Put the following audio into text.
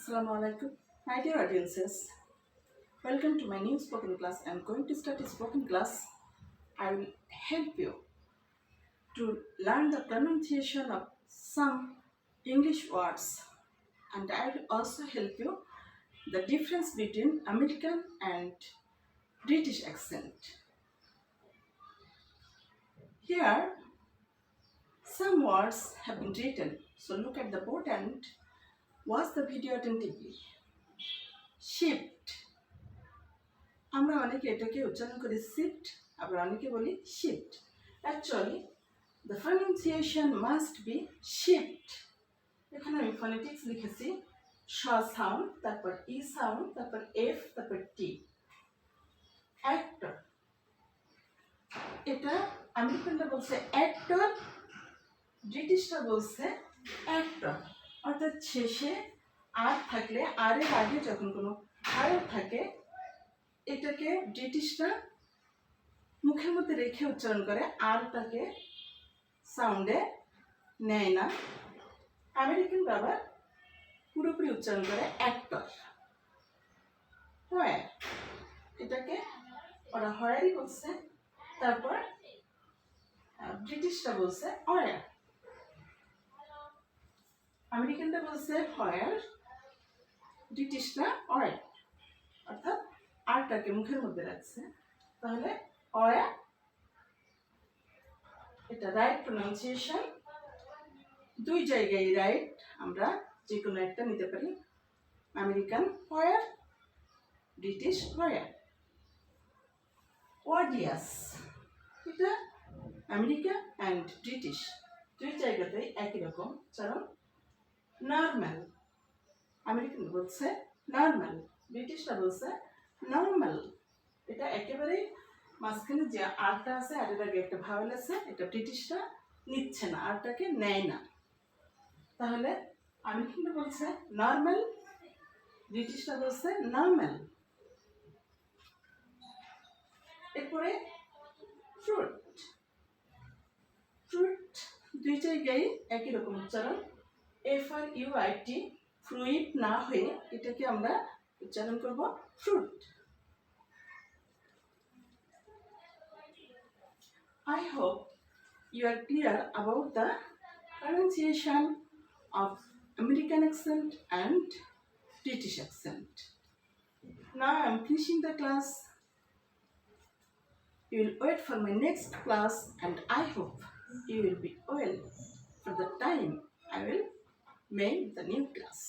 Assalamu alaikum, my dear audiences. Welcome to my new spoken class. I am going to start a spoken class. I will help you to learn the pronunciation of some English words, and I will also help you the difference between American and British accent. Here, some words have been written, so look at the board and watch the video attentively. Shift. আমরা অনেকে এটাকে উচ্চারণ করি shift, আবার অনেকে বলি shift. Actually the pronunciation must be shift. এখানে আমি ফনেটিক্স লিখেছি স সাউন্ড, তারপর ই সাউন্ড, তারপর এফ, তারপর টি। অ্যাক্টর, এটা আমেরিকানরা বলছে অ্যাক্টর, ব্রিটিশরা বলছে অ্যাক্টর। অর্থাৎ শেষে আর থাকলে আর এর আগে যখন কোনো আর থাকে এটাকে ব্রিটিশরা মুখের মধ্যে রেখে উচ্চারণ করে, আরটাকে সাউন্ডে নেয় না। আমেরিকান আবার পুরোপুরি উচ্চারণ করে অ্যাক্টর। হোয়ার, এটাকে ওরা হোয়ারই বলছে, তারপর ব্রিটিশরা বলছে ওয়ার। আমেরিকানরা বলছে হোয়ার, ব্রিটিশরা ওয়ার, অর্থাৎ আরটাকে মুখের মধ্যে রাখছে। তাহলে ওয়া, এটা রাইট প্রনাউন্সিয়েশন। দুই জায়গায় রাইট, আমরা যে কোনো একটা নিতে পারি। American war, British war. ওয়াডিয়াস, এটা আমেরিকা অ্যান্ড ব্রিটিশ দুই জায়গাতেই একই রকম উচ্চারণ। নর্মাল, আমেরিকান বলছে নর্মাল, ব্রিটিশরা বলছে নর্মাল। এটা একেবারেই মাঝখানে যে আরটা আছে, আরের আগে একটা ভাওয়েল আছে, এটা ব্রিটিশরা নিচ্ছে না, আরটাকে নেয় না। তাহলে আমেরিকানরা বলছে নর্মাল, ব্রিটিশরা বলছে নর্মাল। এরপরে ফ্রুট। ফ্রুট দুই জায়গায় একই রকম উচ্চারণ, F R U I T. Fruit না হয়ে এটাকে আমরা উচ্চারণ করব fruit. I hope you are clear about the pronunciation of American accent and British accent. Now I am finishing the class. You will wait for my next class, and I hope you will be well for the time I will make the new class.